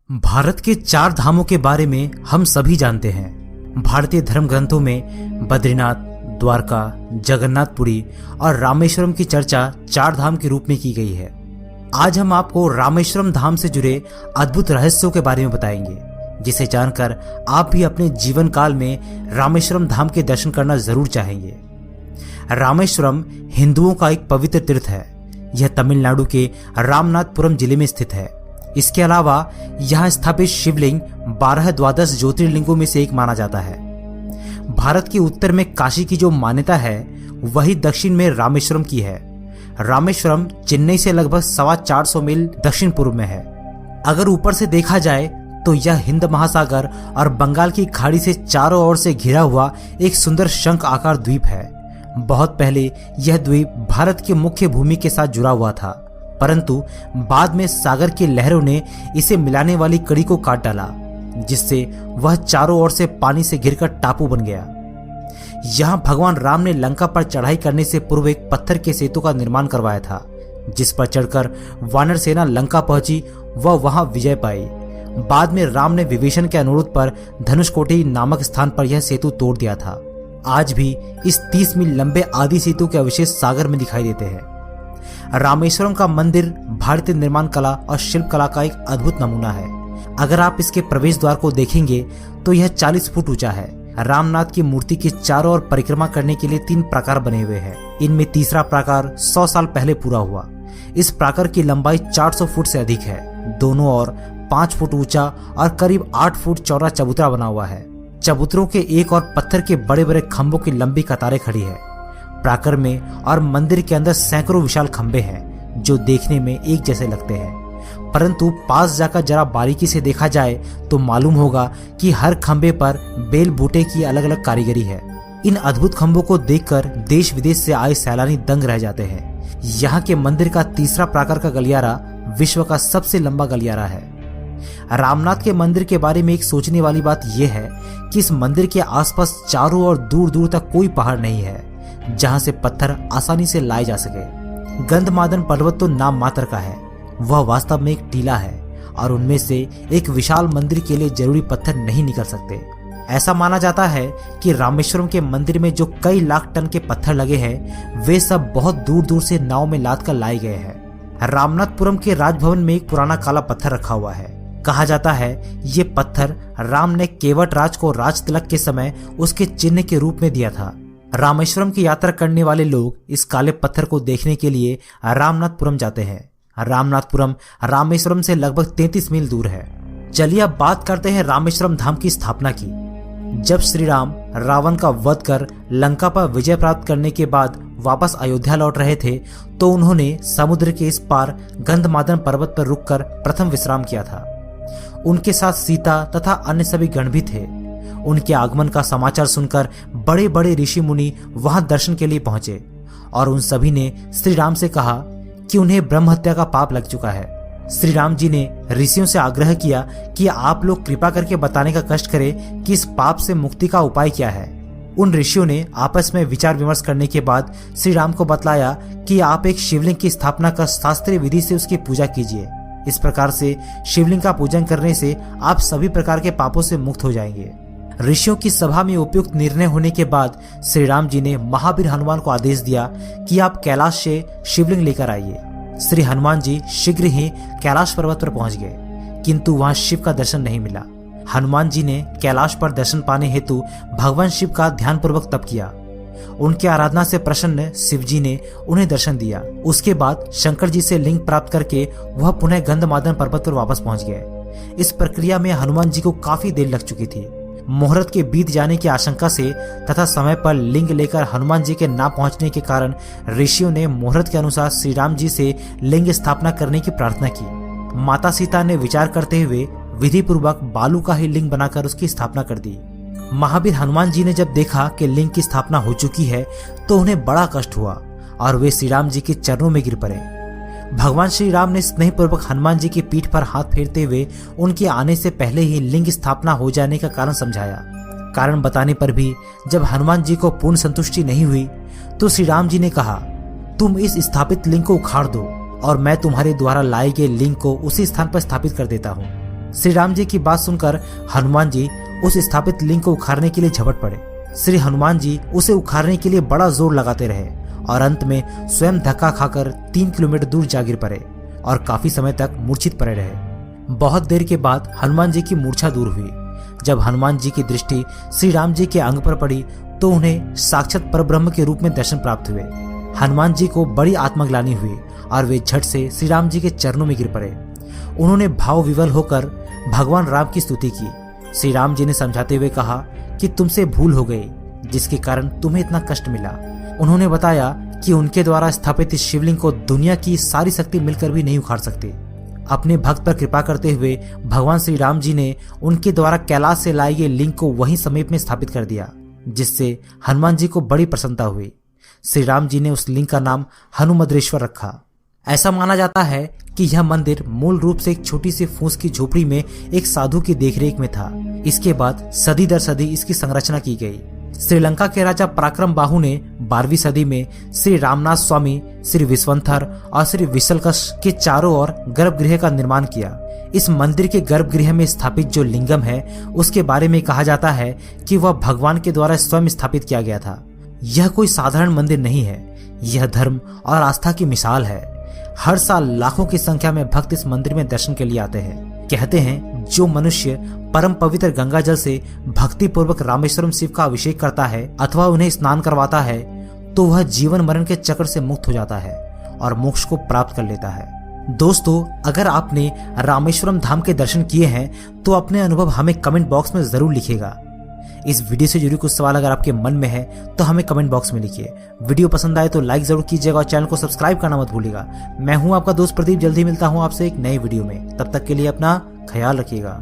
भारत के चार धामों के बारे में हम सभी जानते हैं। भारतीय धर्म ग्रंथों में बद्रीनाथ, द्वारका, जगन्नाथपुरी और रामेश्वरम की चर्चा चार धाम के रूप में की गई है। आज हम आपको रामेश्वरम धाम से जुड़े अद्भुत रहस्यों के बारे में बताएंगे, जिसे जानकर आप भी अपने जीवन काल में रामेश्वरम धाम के दर्शन करना जरूर चाहेंगे। रामेश्वरम हिंदुओं का एक पवित्र तीर्थ है। यह तमिलनाडु के रामनाथपुरम जिले में स्थित है। इसके अलावा यहाँ स्थापित शिवलिंग 12 द्वादश ज्योतिर्लिंगों में से एक माना जाता है। भारत के उत्तर में काशी की जो मान्यता है, वही दक्षिण में रामेश्वरम की है। रामेश्वरम चेन्नई से लगभग 450 मील दक्षिण पूर्व में है। अगर ऊपर से देखा जाए तो यह हिंद महासागर और बंगाल की खाड़ी से चारों ओर से घिरा हुआ एक सुंदर शंख आकार द्वीप है। बहुत पहले यह द्वीप भारत की मुख्य भूमि के साथ जुड़ा हुआ था, परंतु बाद में सागर की लहरों ने इसे मिलाने वाली कड़ी को काट डाला, जिससे वह चारों ओर से पानी से घिरकर टापू बन गया। यहाँ भगवान राम ने लंका पर चढ़ाई करने से पूर्व एक पत्थर के सेतु का निर्माण करवाया था, जिस पर चढ़कर वानर सेना लंका पहुंची व वहां विजय पाई। बाद में राम ने विभीषण के अनुरोध पर धनुषकोटी नामक स्थान पर यह सेतु तोड़ दिया था। आज भी इस 30 मील लंबे आदि सेतु के अवशेष सागर में दिखाई देते हैं। रामेश्वरम का मंदिर भारतीय निर्माण कला और शिल्प कला का एक अद्भुत नमूना है। अगर आप इसके प्रवेश द्वार को देखेंगे तो यह 40 फुट ऊंचा है। रामनाथ की मूर्ति के चारों ओर परिक्रमा करने के लिए 3 प्राकार बने हुए हैं। इनमें तीसरा प्राकार 100 साल पहले पूरा हुआ। इस प्राकार की लंबाई 400 फुट से अधिक है। दोनों ओर 5 फुट ऊंचा और करीब 8 फुट चौड़ा चबूतरा बना हुआ है। चबूतरों के एक और पत्थर के बड़े बड़े खंभों की लंबी कतारें खड़ी है। प्राकार में और मंदिर के अंदर सैकड़ों विशाल खंभे हैं, जो देखने में एक जैसे लगते हैं, परंतु पास जाकर जरा बारीकी से देखा जाए तो मालूम होगा कि हर खंभे पर बेल बूटे की अलग अलग कारीगरी है। इन अद्भुत खंभों को देखकर देश विदेश से आए सैलानी दंग रह जाते हैं। यहाँ के मंदिर का तीसरा प्राकार का गलियारा विश्व का सबसे लंबा गलियारा है। रामनाथ के मंदिर के बारे में एक सोचने वाली बात यह है कि इस मंदिर के आसपास चारों ओर दूर दूर तक कोई पहाड़ नहीं है, जहां से पत्थर आसानी से लाए जा सके। गंधमादन पर्वत तो नाम मात्र का है, वह वास्तव में एक टीला है और उनमें से एक विशाल मंदिर के लिए जरूरी पत्थर नहीं निकल सकते। ऐसा माना जाता है कि रामेश्वरम के मंदिर में जो कई लाख टन के पत्थर लगे हैं, वे सब बहुत दूर दूर से नाव में लाद कर लाए गए हैं। रामनाथपुरम के राजभवन में एक पुराना काला पत्थर रखा हुआ है। कहा जाता है ये पत्थर राम ने केवट राज को राज तिलक के समय उसके चिन्ह के रूप में दिया था। रामेश्वरम की यात्रा करने वाले लोग इस काले पत्थर को देखने के लिए रामनाथपुरम जाते हैं। रामनाथपुरम रामेश्वरम से लगभग 33 मील दूर है। चलिए अब बात करते हैं रामेश्वरम धाम की स्थापना की। जब श्री राम रावण का वध कर लंका पर विजय प्राप्त करने के बाद वापस अयोध्या लौट रहे थे, तो उन्होंने समुद्र के इस पार गंधमादन पर्वत पर रुककर प्रथम विश्राम किया था। उनके साथ सीता तथा अन्य सभी गण भी थे। उनके आगमन का समाचार सुनकर बड़े बड़े ऋषि मुनि वहां दर्शन के लिए पहुंचे और उन सभी ने श्री राम से कहा कि उन्हें ब्रह्म हत्या का पाप लग चुका है। श्री राम जी ने ऋषियों से आग्रह किया कि आप लोग कृपा करके बताने का कष्ट करें कि इस पाप से मुक्ति का उपाय क्या है। उन ऋषियों ने आपस में विचार विमर्श करने के बाद श्री राम को बतलाया कि आप एक शिवलिंग की स्थापना कर शास्त्रीय विधि से उसकी पूजा कीजिए। इस प्रकार से शिवलिंग का पूजन करने से आप सभी प्रकार के पापों से मुक्त हो जाएंगे। ऋषियों की सभा में उपयुक्त निर्णय होने के बाद श्री राम जी ने महावीर हनुमान को आदेश दिया कि आप कैलाश से शिवलिंग लेकर आइए। श्री हनुमान जी शीघ्र ही कैलाश पर्वत पर पहुंच गए, किंतु वहां शिव का दर्शन नहीं मिला। हनुमान जी ने कैलाश पर दर्शन पाने हेतु भगवान शिव का ध्यानपूर्वक तप किया। उनकी आराधना से प्रसन्न शिव जी ने उन्हें दर्शन दिया। उसके बाद शंकर जी से लिंग प्राप्त करके वह पुनः गंधमादन पर्वत पर वापस पहुंच गए। इस प्रक्रिया में हनुमान जी को काफी देर लग चुकी थी। मुहूर्त के बीत जाने की आशंका से तथा समय पर लिंग लेकर हनुमान जी के ना पहुंचने के कारण ऋषियों ने मुहूर्त के अनुसार श्री राम जी से लिंग स्थापना करने की प्रार्थना की। माता सीता ने विचार करते हुए विधि पूर्वक बालू का ही लिंग बनाकर उसकी स्थापना कर दी। महावीर हनुमान जी ने जब देखा कि लिंग की स्थापना हो चुकी है, तो उन्हें बड़ा कष्ट हुआ और वे श्री राम जी के चरणों में गिर पड़े। भगवान श्री राम ने स्नेहपूर्वक हनुमान जी की पीठ पर हाथ फेरते हुए उनके आने से पहले ही लिंग स्थापना हो जाने का कारण समझाया। कारण बताने पर भी जब हनुमान जी को पूर्ण संतुष्टि नहीं हुई, तो श्री राम जी ने कहा, तुम इस स्थापित लिंग को उखाड़ दो और मैं तुम्हारे द्वारा लाए गए लिंग को उसी स्थान पर स्थापित कर देता हूँ। श्री राम जी की बात सुनकर हनुमान जी उस स्थापित लिंग को उखाड़ने के लिए झपट पड़े। श्री हनुमान जी उसे उखाड़ने के लिए बड़ा जोर लगाते रहे और अंत में स्वयं धक्का खाकर 3 किलोमीटर दूर जा गिर पड़े और काफी समय तक मूर्छित पड़े रहे। बहुत देर के बाद हनुमान जी की मूर्छा दूर हुई। जब हनुमान जी की दृष्टि श्री राम जी के अंग पर पड़ी तो उन्हें साक्षात परब्रह्म के रूप में दर्शन प्राप्त हुए। हनुमान जी को बड़ी आत्मग्लानि हुई और वे झट से श्री राम जी के चरणों में गिर पड़े। उन्होंने भाव विवल होकर भगवान राम की स्तुति की। श्री राम जी ने समझाते हुए कहा कि तुमसे भूल हो गई जिसके कारण तुम्हें इतना कष्ट मिला। उन्होंने बताया कि उनके द्वारा स्थापित इस शिवलिंग को दुनिया की सारी शक्ति मिलकर भी नहीं उखाड़ सकती। अपने भक्त पर कृपा करते हुए भगवान श्री राम जी ने उनके द्वारा कैलाश से लाए गए लिंग को वहीं समीप में स्थापित कर दिया, जिससे हनुमान जी को बड़ी प्रसन्नता हुई। श्री राम जी ने उस लिंग का नाम हनुमद्रेश्वर रखा। ऐसा माना जाता है कि यह मंदिर मूल रूप से एक छोटी सी फूस की झोपड़ी में एक साधु की देखरेख में था। इसके बाद सदी दर सदी इसकी संरचना की गई। श्रीलंका के राजा पराक्रम बाहु ने 12वीं सदी में श्री रामनाथ स्वामी, श्री विश्वंथर और श्री विशलकश के चारों ओर गर्भगृह का निर्माण किया। इस मंदिर के गर्भगृह में स्थापित जो लिंगम है उसके बारे में कहा जाता है कि वह भगवान के द्वारा स्वयं स्थापित किया गया था। यह कोई साधारण मंदिर नहीं है, यह धर्म और आस्था की मिसाल है। हर साल लाखों की संख्या में भक्त इस मंदिर में दर्शन के लिए आते हैं। कहते हैं जो मनुष्य परम पवित्र गंगा जल से भक्ति पूर्वक रामेश्वरम शिव का अभिषेक करता है अथवा उन्हें स्नान करवाता है तो वह जीवन मरण के चक्र से मुक्त हो जाता है और मोक्ष को प्राप्त कर लेता है। दोस्तों, अगर आपने रामेश्वरम धाम के दर्शन किए हैं तो अपने अनुभव हमें कमेंट बॉक्स में जरूर लिखिएगा। इस वीडियो से जुड़ी कुछ सवाल अगर आपके मन में है तो हमें कमेंट बॉक्स में लिखिए। वीडियो पसंद आए तो लाइक जरूर कीजिएगा और चैनल को सब्सक्राइब करना मत भूलिएगा। मैं हूं आपका दोस्त प्रदीप, जल्दी मिलता हूं आपसे एक नए वीडियो में। तब तक के लिए अपना ख्याल रखिएगा।